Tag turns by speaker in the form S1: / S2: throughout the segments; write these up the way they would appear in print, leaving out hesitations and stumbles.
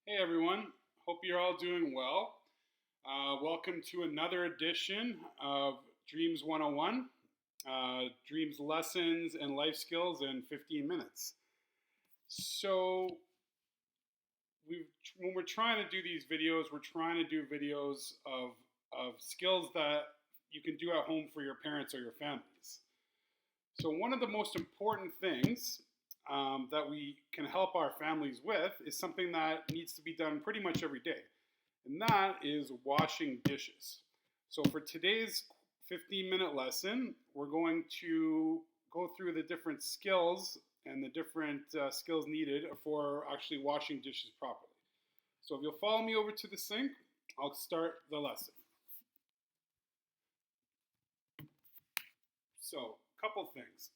S1: Hey everyone, hope you're all doing well. Welcome to another edition of Dreams 101, Dreams Lessons and Life Skills in 15 minutes. So, when we're trying to do these videos, we're trying to do videos of skills that you can do at home for your parents or your families. So, one of the most important things that we can help our families with is something that needs to be done pretty much every day, and that is washing dishes. So, for today's 15-minute lesson, we're going to go through the different skills and the different skills needed for actually washing dishes properly. So, if you'll follow me over to the sink, I'll start the lesson. So, a couple things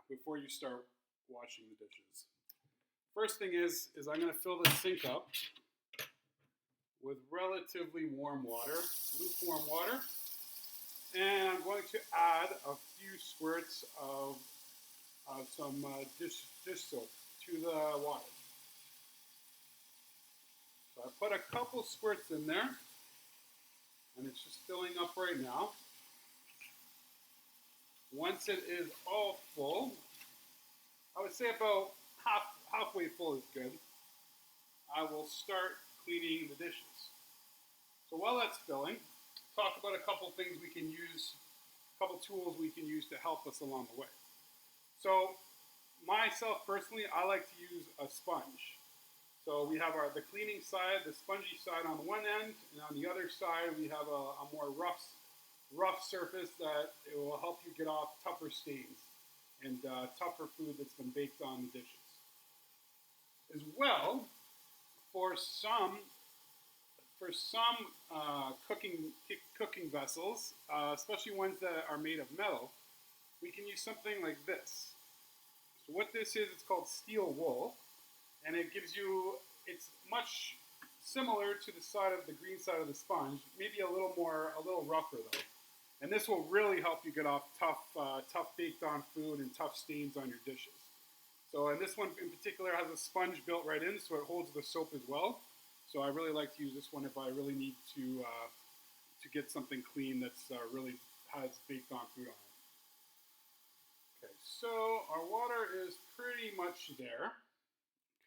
S1: before you start washing the dishes. First thing is I'm going to fill the sink up with relatively warm water, lukewarm water, and I'm going to add a few squirts of some dish soap to the water. So I put a couple squirts in there, and it's just filling up right now. Once it is all full, I would say about halfway full is good, I will start cleaning the dishes. So while that's filling, talk about a couple things we can use, a couple tools we can use to help us along the way. So myself personally, I like to use a sponge. So we have the cleaning side, the spongy side on one end, and on the other side we have a more rough surface that it will help you get off tougher stains and tougher food that's been baked on the dishes. As well, for some cooking vessels, especially ones that are made of metal, we can use something like this. So what this is, it's called steel wool, and it's much similar to the side of the green side of the sponge, maybe a little rougher though. And this will really help you get off tough baked on food and tough stains on your dishes. So, and this one in particular has a sponge built right in, so it holds the soap as well. So I really like to use this one if I really need to get something clean that's really has baked on food on it. Okay, so our water is pretty much there.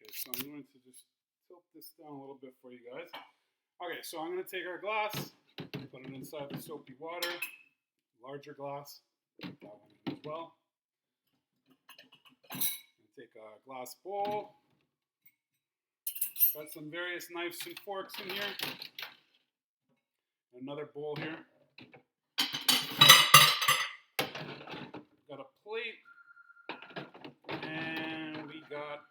S1: Okay, so I'm going to just tilt this down a little bit for you guys. Okay, so I'm going to take our glass, put it inside the soapy water, larger glass, put that one in as well. Take a glass bowl. Got some various knives and forks in here. Another bowl here. Got a plate. And we got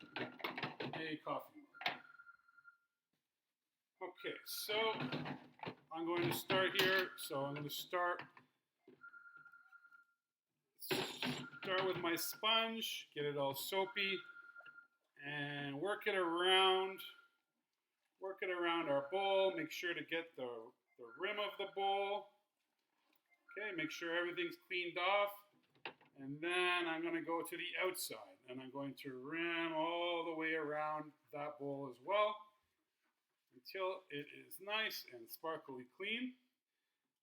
S1: a coffee mug. Okay, so I'm going to start here. So I'm going to start with my sponge, get it all soapy, and work it around our bowl. Make sure to get the rim of the bowl. Okay, make sure everything's cleaned off. And then I'm going to go to the outside, and I'm going to rim all the way around that bowl as well until it is nice and sparkly clean.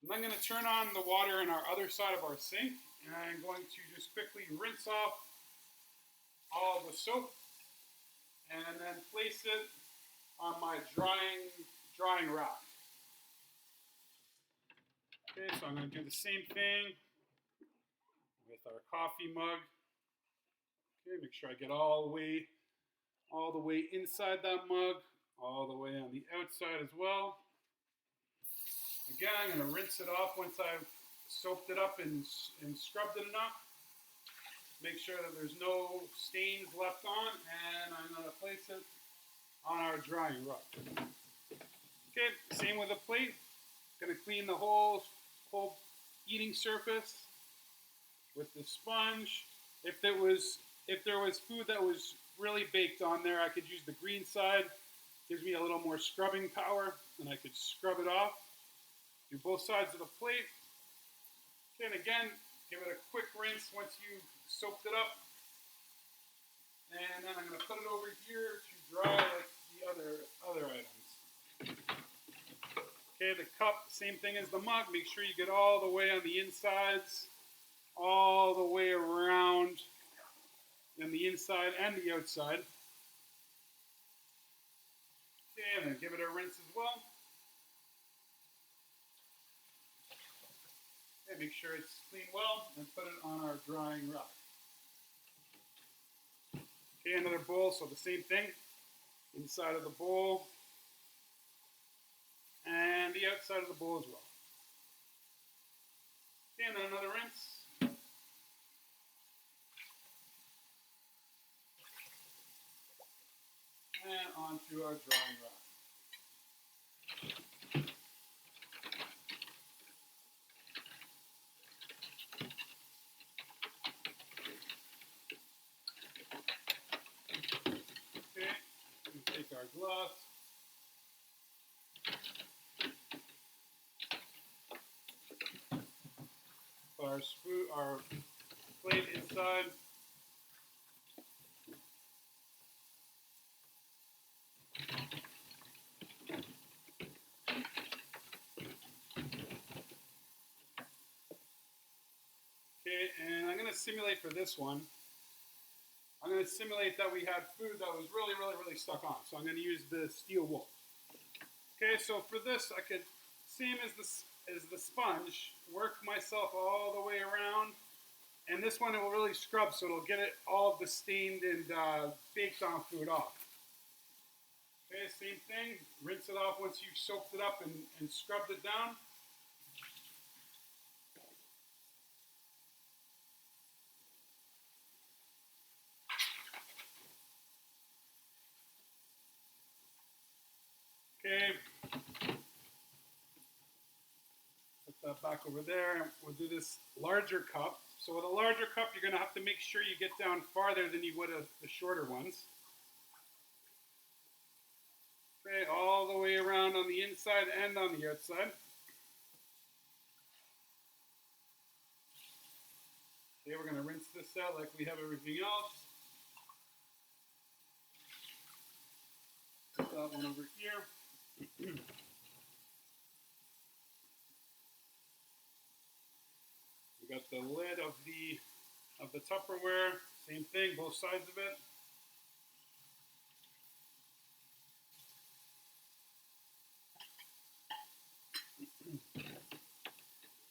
S1: And I'm going to turn on the water in our other side of our sink, and I'm going to just quickly rinse off all the soap and then place it on my drying rack. Okay, so I'm going to do the same thing with our coffee mug. Okay, make sure I get all the way inside that mug, all the way on the outside as well. Again, I'm going to rinse it off once I've soaped it up and scrubbed it enough. Make sure that there's no stains left on, and I'm going to place it on our drying rug. Okay, same with the plate. Going to clean the whole eating surface with the sponge. If there was food that was really baked on there, I could use the green side. Gives me a little more scrubbing power, and I could scrub it off. Do both sides of the plate. Okay, and again, give it a quick rinse once you've soaked it up. And then I'm going to put it over here to dry like the other items. Okay, the cup, same thing as the mug. Make sure you get all the way on the insides, all the way around, and the inside and the outside. Okay, and then give it a rinse as well. Okay, make sure it's clean well, and put it on our drying rack. Okay, another bowl, so the same thing. Inside of the bowl, and the outside of the bowl as well. Okay, and then another rinse. And onto our drying rack. Okay, we take our glass. Put our plate inside. Okay, and I'm going to simulate for this one. I'm going to simulate that we had food that was really stuck on. So I'm going to use the steel wool. Okay, so for this, I could, same as the sponge, work myself all the way around. And this one, it will really scrub, so it'll get it all the stained and baked on food off. Okay, same thing. Rinse it off once you've soaked it up and scrubbed it down. Okay. Put that back over there. We'll do this larger cup. So with a larger cup, you're going to have to make sure you get down farther than you would have the shorter ones. Okay, all the way around on the inside and on the outside. Okay, we're going to rinse this out like we have everything else. Put that one over here. We got the lid of the Tupperware. Same thing, both sides of it.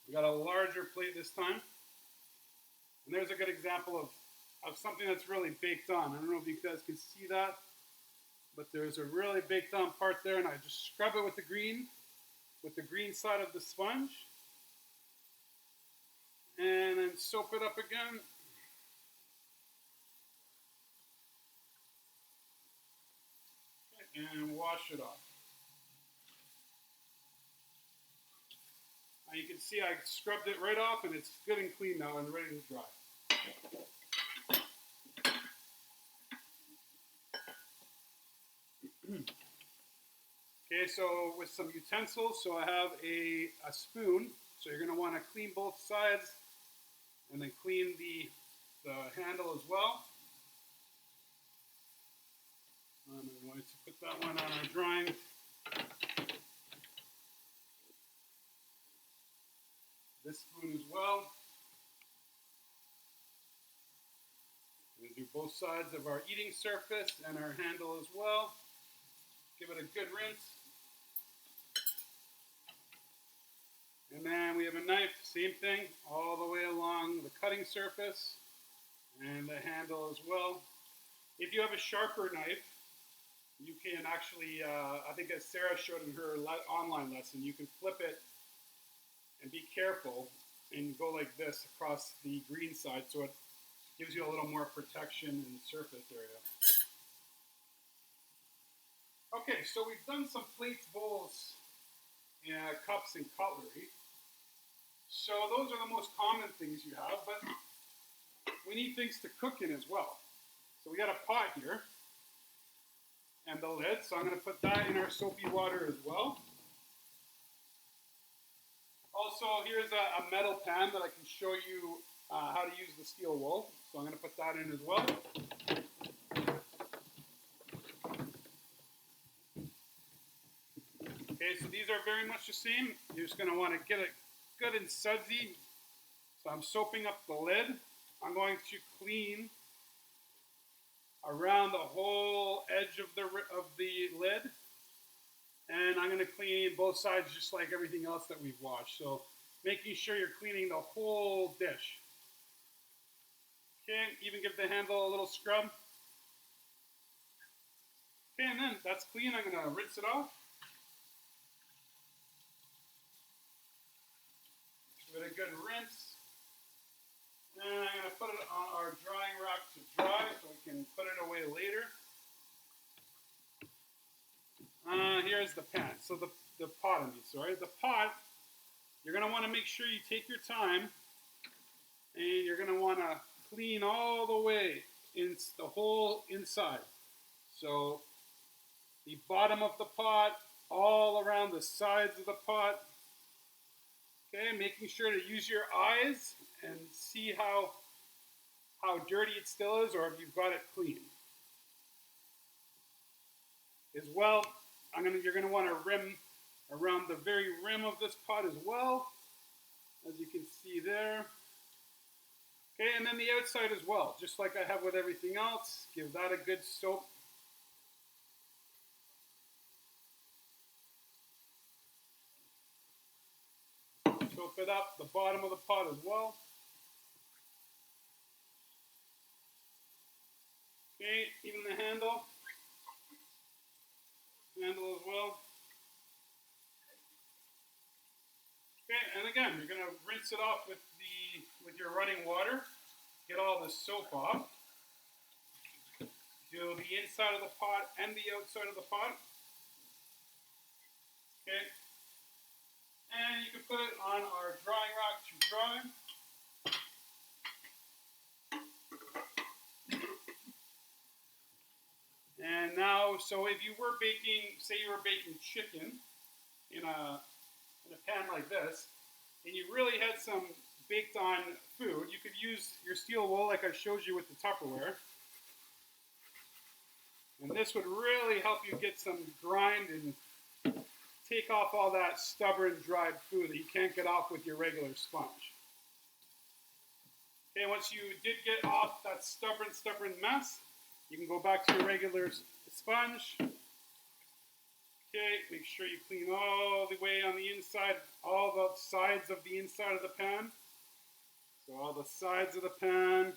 S1: We got a larger plate this time. And there's a good example of something that's really baked on. I don't know if you guys can see that, but there's a really baked on part there, and I just scrub it with the green side of the sponge. And then soap it up again. And wash it off. Now you can see I scrubbed it right off, and it's good and clean now and ready to dry. Okay, so with some utensils, so I have a spoon. So you're going to want to clean both sides and then clean the handle as well. I'm going to put that one on our drying. This spoon as well. We're going to do both sides of our eating surface and our handle as well. Give it a good rinse. And then we have a knife, same thing, all the way along the cutting surface and the handle as well. If you have a sharper knife, you can actually, I think as Sarah showed in her online lesson, you can flip it and be careful and go like this across the green side so it gives you a little more protection in the surface area. Okay, so we've done some plates, bowls, cups, and cutlery. So those are the most common things you have, but we need things to cook in as well. So we got a pot here and the lid, so I'm going to put that in our soapy water as well. Also, here's a metal pan that I can show you how to use the steel wool. So I'm going to put that in as well. are very much the same. You're just going to want to get it good and sudsy. So I'm soaping up the lid. I'm going to clean around the whole edge of the lid. And I'm going to clean both sides just like everything else that we've washed. So making sure you're cleaning the whole dish. Okay, even give the handle a little scrub. Okay, and then that's clean. I'm going to rinse it off. Give it a good rinse. And I'm going to put it on our drying rack to dry so we can put it away later. Here's the pan. So the pot, sorry. The pot, you're going to want to make sure you take your time, and you're going to want to clean all the way in the whole inside. So the bottom of the pot, all around the sides of the pot. Okay, making sure to use your eyes and see how dirty it still is, or if you've got it clean. As well, you're going to want to rim around the very rim of this pot as well, as you can see there. Okay, and then the outside as well, just like I have with everything else. Give that a good soap. Soap it up, the bottom of the pot as well. Okay, even the handle. Handle as well. Okay, and again, you're going to rinse it off with your running water. Get all the soap off. Do the inside of the pot and the outside of the pot. Okay. And you can put it on our drying rack to dry. And now, so if you were baking, say you were baking chicken in a pan like this, and you really had some baked on food, you could use your steel wool like I showed you with the Tupperware. And this would really help you get some grind and take off all that stubborn dried food that you can't get off with your regular sponge. Okay, once you did get off that stubborn mess, you can go back to your regular sponge. Okay, make sure you clean all the way on the inside, all the sides of the inside of the pan. So all the sides of the pan.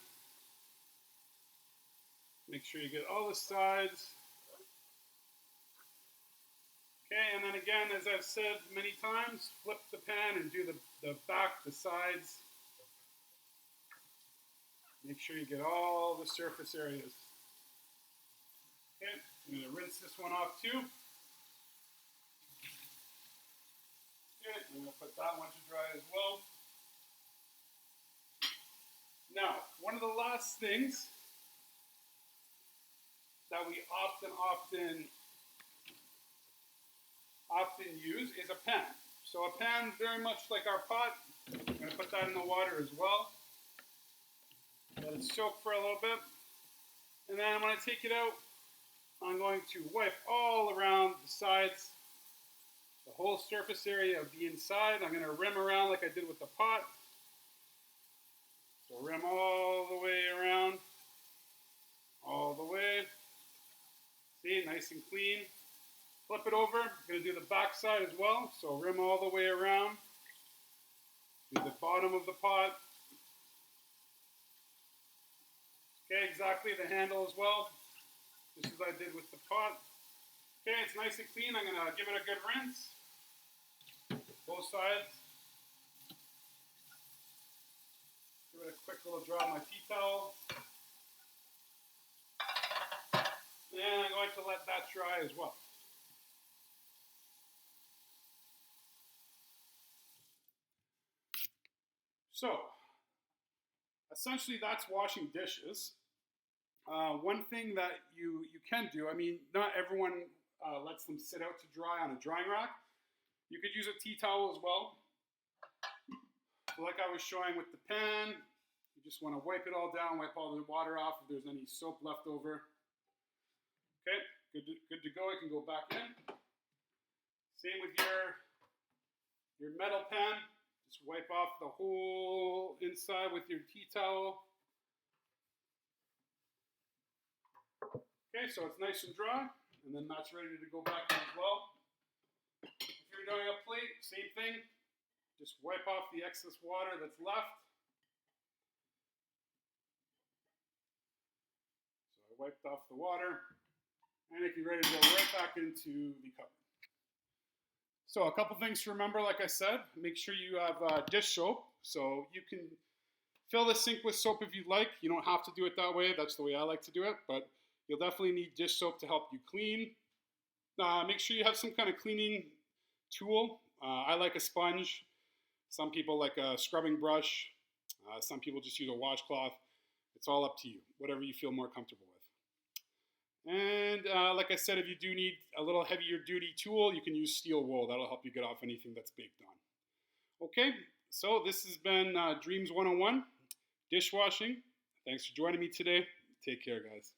S1: Make sure you get all the sides. Okay, and then again, as I've said many times, flip the pan and do the back, the sides. Make sure you get all the surface areas. Okay, I'm going to rinse this one off too. Okay, I'm going to put that one to dry as well. Now, one of the last things that we often use is a pan. So a pan, very much like our pot, I'm going to put that in the water as well. Let it soak for a little bit. And then when I take it out, I'm going to wipe all around the sides, the whole surface area of the inside. I'm going to rim around like I did with the pot. So rim all the way around, all the way. See, nice and clean. Flip it over. I'm going to do the back side as well. So rim all the way around. Do the bottom of the pot. Okay, exactly the handle as well, just as I did with the pot. Okay, it's nice and clean. I'm going to give it a good rinse. Both sides. Give it a quick little dry on my tea towel. And I'm going to let that dry as well. So, essentially that's washing dishes. One thing that you can do, I mean, not everyone lets them sit out to dry on a drying rack. You could use a tea towel as well. So like I was showing with the pan, you just want to wipe it all down, wipe all the water off if there's any soap left over. Okay, good to go. It can go back in. Same with your your metal pan. Just wipe off the whole inside with your tea towel. Okay, so it's nice and dry, and then that's ready to go back in as well. If you're doing a plate, same thing. Just wipe off the excess water that's left. So I wiped off the water, and it can be ready to go right back into the cupboard. So a couple things to remember, like I said, make sure you have dish soap. So you can fill the sink with soap if you'd like. You don't have to do it that way. That's the way I like to do it. But you'll definitely need dish soap to help you clean. Make sure you have some kind of cleaning tool. I like a sponge. Some people like a scrubbing brush. Some people just use a washcloth. It's all up to you, whatever you feel more comfortable with. And like I said, if you do need a little heavier duty tool, you can use steel wool. That'll help you get off anything that's baked on. Okay, so this has been Dreams 101, dishwashing. Thanks for joining me today. Take care, guys.